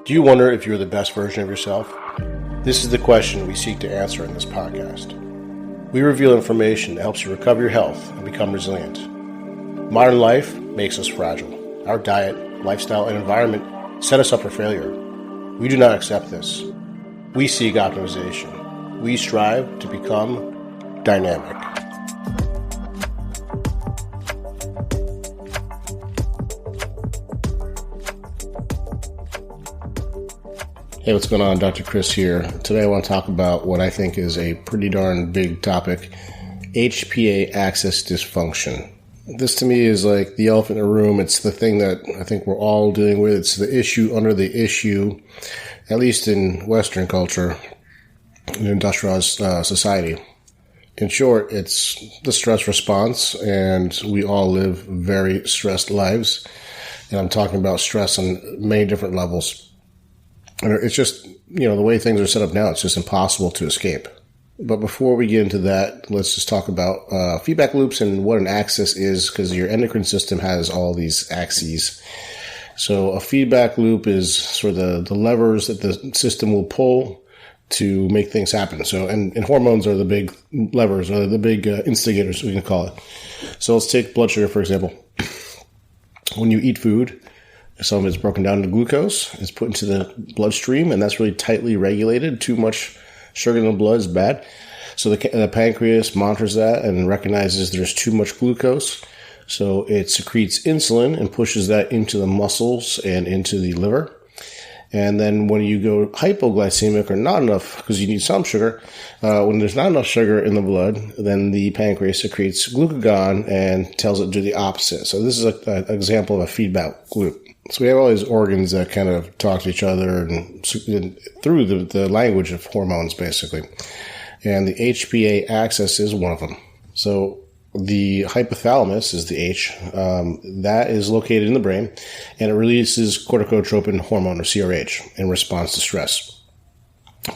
Do you wonder if you're the best version of yourself? This is the question we seek to answer in this podcast. We reveal information that helps you recover your health and become resilient. Modern life makes us fragile. Our diet, lifestyle, and environment set us up for failure. We do not accept this. We seek optimization. We strive to become dynamic. Hey, what's going on? Dr. Chris here. Today I want to talk about what I think is a pretty darn big topic, HPA Axis Dysfunction. This to me is like the elephant in the room. It's the thing that I think we're all dealing with. It's the issue under the issue, at least in Western culture, in industrialized society. In short, it's the stress response, and we all live very stressed lives. And I'm talking about stress on many different levels. And it's just, the way things are set up now, it's just impossible to escape. But before we get into that, let's just talk about feedback loops and what an axis is, because your endocrine system has all these axes. So a feedback loop is sort of the levers that the system will pull to make things happen. So, and hormones are the big levers, or the big instigators, we can call it. So let's take blood sugar, for example. When you eat food, some of it's broken down into glucose. It's put into the bloodstream, and that's really tightly regulated. Too much sugar in the blood is bad. So the pancreas monitors that and recognizes there's too much glucose. So it secretes insulin and pushes that into the muscles and into the liver. And then when you go hypoglycemic or not enough, because you need some sugar, when there's not enough sugar in the blood, then the pancreas secretes glucagon and tells it to do the opposite. So this is an example of a feedback loop. So we have all these organs that kind of talk to each other and through the language of hormones, basically. And the HPA axis is one of them. So the hypothalamus is the H. That is located in the brain, and it releases corticotropin hormone, or CRH, in response to stress.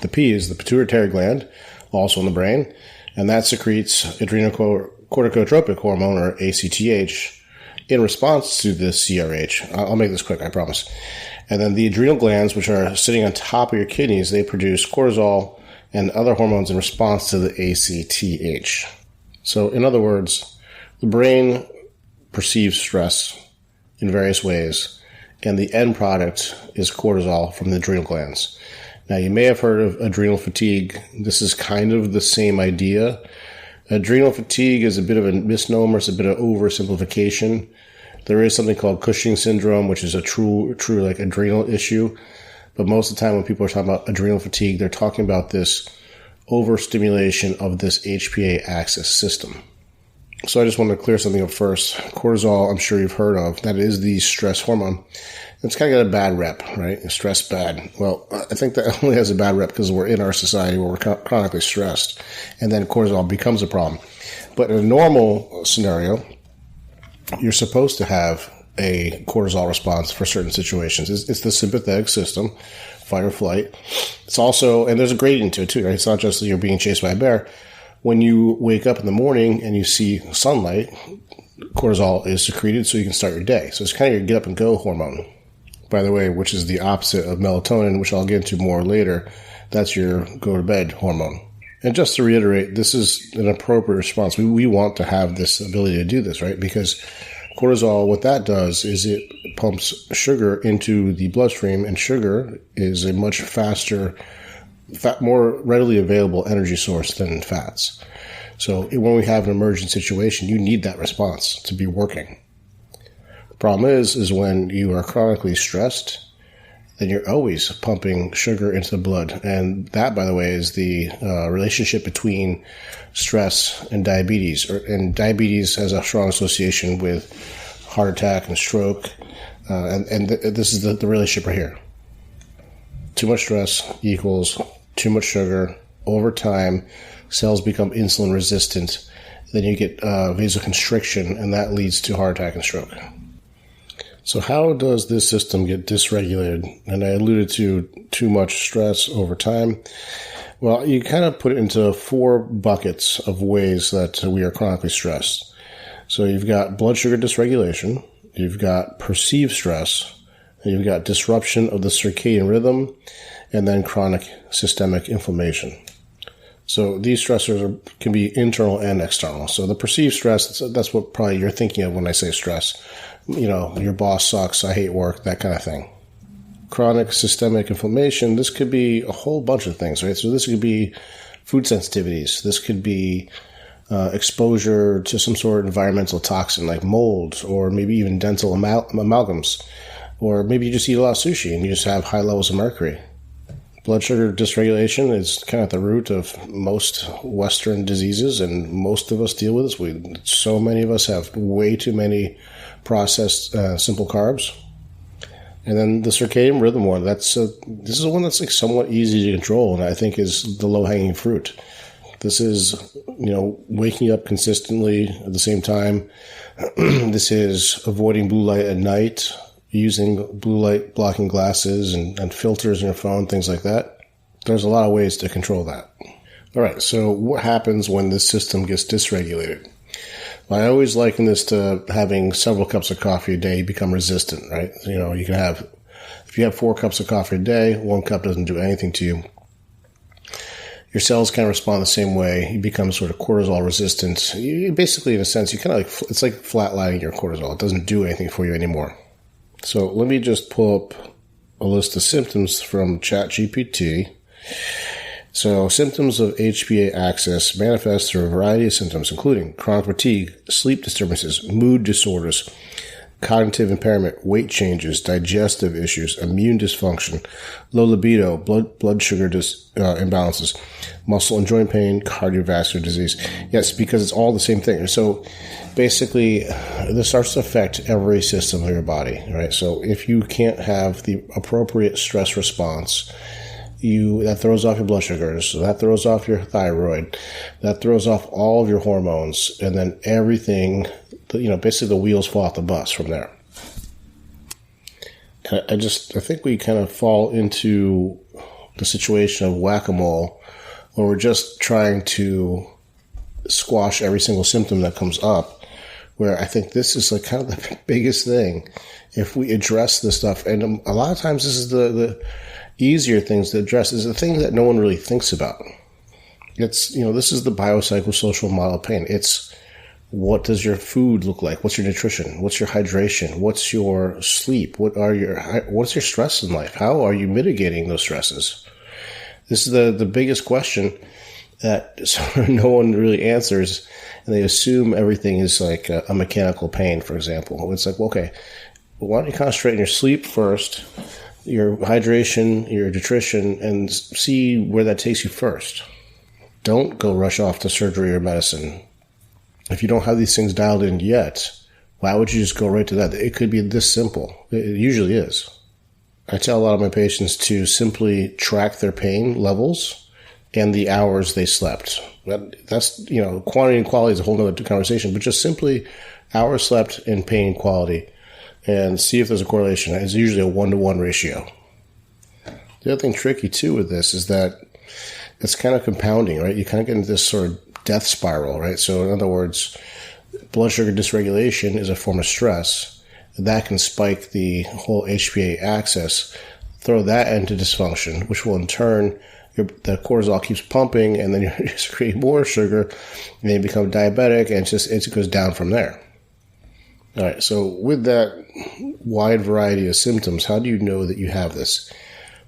The P is the pituitary gland, also in the brain, and that secretes adrenocorticotropic hormone, or ACTH, in response to the CRH. I'll make this quick, I promise. And then the adrenal glands, which are sitting on top of your kidneys, they produce cortisol and other hormones in response to the ACTH. So in other words, the brain perceives stress in various ways, and the end product is cortisol from the adrenal glands. Now, you may have heard of adrenal fatigue. This is kind of the same idea. Adrenal fatigue is a bit of a misnomer. It's a bit of oversimplification. There is something called Cushing's syndrome, which is a true like adrenal issue. But most of the time when people are talking about adrenal fatigue, they're talking about this overstimulation of this HPA axis system. So I just want to clear something up first. Cortisol, I'm sure you've heard of. That is the stress hormone. It's kind of got a bad rep, right? Stress bad. Well, I think that only has a bad rep because we're in our society where we're chronically stressed, and then cortisol becomes a problem. But in a normal scenario, you're supposed to have a cortisol response for certain situations. It's the sympathetic system, fight or flight. It's also, and there's a gradient to it too, right? It's not just that you're being chased by a bear. When you wake up in the morning and you see sunlight, cortisol is secreted so you can start your day. So it's kind of your get up and go hormone, by the way, which is the opposite of melatonin, which I'll get into more later. That's your go to bed hormone. And just to reiterate, this is an appropriate response. We want to have this ability to do this, right? Because cortisol, what that does is it pumps sugar into the bloodstream, and sugar is a much faster, more readily available energy source than fats. So when we have an emergent situation, you need that response to be working. The problem is when you are chronically stressed, then you're always pumping sugar into the blood. And that, by the way, is the relationship between stress and diabetes. And diabetes has a strong association with heart attack and stroke. This is the relationship right here. Too much stress equals too much sugar. Over time, cells become insulin resistant. Then you get vasoconstriction, and that leads to heart attack and stroke. So how does this system get dysregulated? And I alluded to too much stress over time. Well, you kind of put it into 4 buckets of ways that we are chronically stressed. So you've got blood sugar dysregulation, you've got perceived stress, And you've got disruption of the circadian rhythm, and then chronic systemic inflammation. So these stressors can be internal and external. So the perceived stress, that's what probably you're thinking of when I say stress. Your boss sucks, I hate work, that kind of thing. Chronic systemic inflammation, this could be a whole bunch of things, right? So this could be food sensitivities. This could be exposure to some sort of environmental toxin like mold, or maybe even dental amalgams. Or maybe you just eat a lot of sushi and you just have high levels of mercury. Blood sugar dysregulation is kind of at the root of most Western diseases, and most of us deal with this. So many of us have way too many processed simple carbs. And then the circadian rhythm one, this is one that's like somewhat easy to control, and I think is the low-hanging fruit. This is, waking up consistently at the same time. This is avoiding blue light at night, using blue light blocking glasses and filters in your phone, things like that. There's a lot of ways to control that. All right, so what happens when this system gets dysregulated? Well, I always liken this to having several cups of coffee a day, you become resistant, right? You can have, if you have 4 cups of coffee a day, 1 cup doesn't do anything to you. Your cells kind of respond the same way. You become sort of cortisol resistant. You basically, in a sense, it's like flatlining your cortisol. It doesn't do anything for you anymore. So let me just pull up a list of symptoms from ChatGPT. So symptoms of HPA Axis manifest through a variety of symptoms, including chronic fatigue, sleep disturbances, mood disorders, cognitive impairment, weight changes, digestive issues, immune dysfunction, low libido, blood sugar imbalances, muscle and joint pain, cardiovascular disease. Yes, because it's all the same thing. So basically, this starts to affect every system of your body, right? So if you can't have the appropriate stress response, that throws off your blood sugars, so that throws off your thyroid, that throws off all of your hormones, and then everything, basically the wheels fall off the bus from there. And I think we kind of fall into the situation of whack-a-mole, where we're just trying to squash every single symptom that comes up, where I think this is like kind of the biggest thing. If we address this stuff, and a lot of times this is the easier things to address, is the thing that no one really thinks about. It's, this is the biopsychosocial model of pain. It's, what does your food look like? What's your nutrition? What's your hydration? What's your sleep? What's your stress in life? How are you mitigating those stresses? This is the biggest question that no one really answers, and they assume everything is like a mechanical pain, for example. It's like, well, okay, why don't you concentrate on your sleep first, your hydration, your nutrition, and see where that takes you first. Don't go rush off to surgery or medicine. If you don't have these things dialed in yet, why would you just go right to that? It could be this simple. It usually is. I tell a lot of my patients to simply track their pain levels and the hours they slept. That's, quantity and quality is a whole other conversation, but just simply hours slept and pain quality, and see if there's a correlation. It's usually a 1-to-1 ratio. The other thing tricky too with this is that it's kind of compounding, right? You kind of get into this sort of death spiral, right? So in other words, blood sugar dysregulation is a form of stress. That can spike the whole HPA axis, throw that into dysfunction, which will in turn, the cortisol keeps pumping, and then you just create more sugar, and then you become diabetic, and it goes down from there. All right, so with that wide variety of symptoms, how do you know that you have this?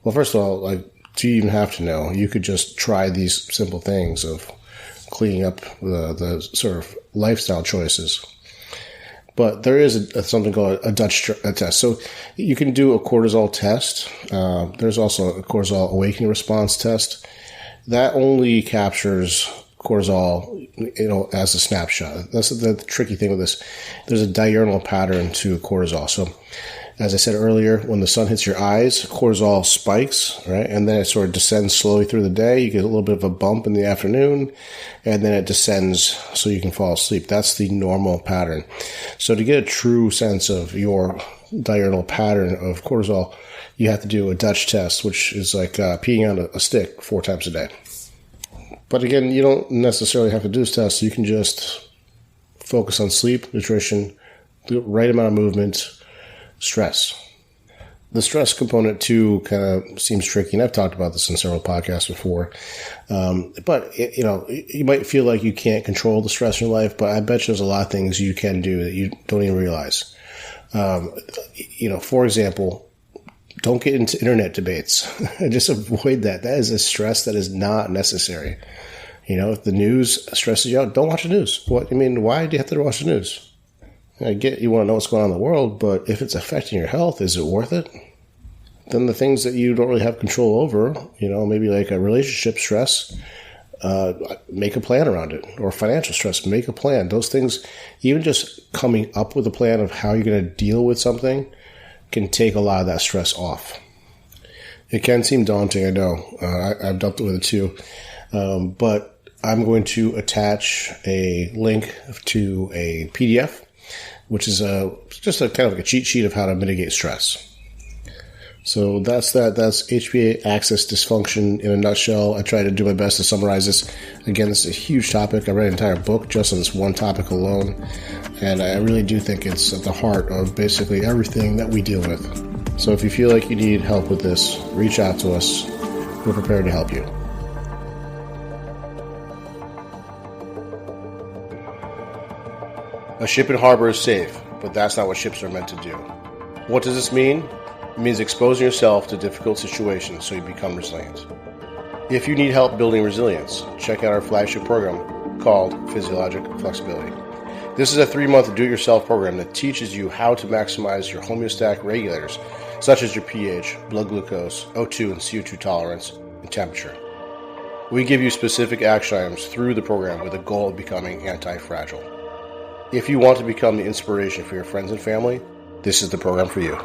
Well, first of all, do you even have to know? You could just try these simple things of cleaning up the sort of lifestyle choices. But there is something called a Dutch test. So you can do a cortisol test. There's also a cortisol awakening response test. That only captures cortisol, as a snapshot. That's the tricky thing with this. There's a diurnal pattern to cortisol. So as I said earlier, when the sun hits your eyes, cortisol spikes, right? And then it sort of descends slowly through the day. You get a little bit of a bump in the afternoon, and then it descends so you can fall asleep. That's the normal pattern. So to get a true sense of your diurnal pattern of cortisol, you have to do a Dutch test, which is like peeing on a stick 4 times a day. But again, you don't necessarily have to do this test. You can just focus on sleep, nutrition, the right amount of movement, stress. The stress component too kind of seems tricky, and I've talked about this in several podcasts before. But you might feel like you can't control the stress in your life, but I bet you there's a lot of things you can do that you don't even realize. For example, don't get into internet debates. Just avoid that. That is a stress that is not necessary. If the news stresses you out, don't watch the news. Why do you have to watch the news? I get you want to know what's going on in the world, but if it's affecting your health, is it worth it? Then the things that you don't really have control over, maybe like a relationship stress, make a plan around it. Or financial stress, make a plan. Those things, even just coming up with a plan of how you're going to deal with something can take a lot of that stress off. It can seem daunting, I know. I've dealt with it too. But I'm going to attach a link to a PDF, which is just a kind of like a cheat sheet of how to mitigate stress. So that's that. That's HPA Axis Dysfunction in a nutshell. I try to do my best to summarize this. Again, this is a huge topic. I read an entire book just on this one topic alone, and I really do think it's at the heart of basically everything that we deal with. So if you feel like you need help with this, reach out to us. We're prepared to help you. A ship in harbor is safe, but that's not what ships are meant to do. What does this mean? It means exposing yourself to difficult situations so you become resilient. If you need help building resilience, check out our flagship program called Physiologic Flexibility. This is a 3-month do-it-yourself program that teaches you how to maximize your homeostatic regulators, such as your pH, blood glucose, O2 and CO2 tolerance, and temperature. We give you specific action items through the program with the goal of becoming anti-fragile. If you want to become the inspiration for your friends and family, this is the program for you.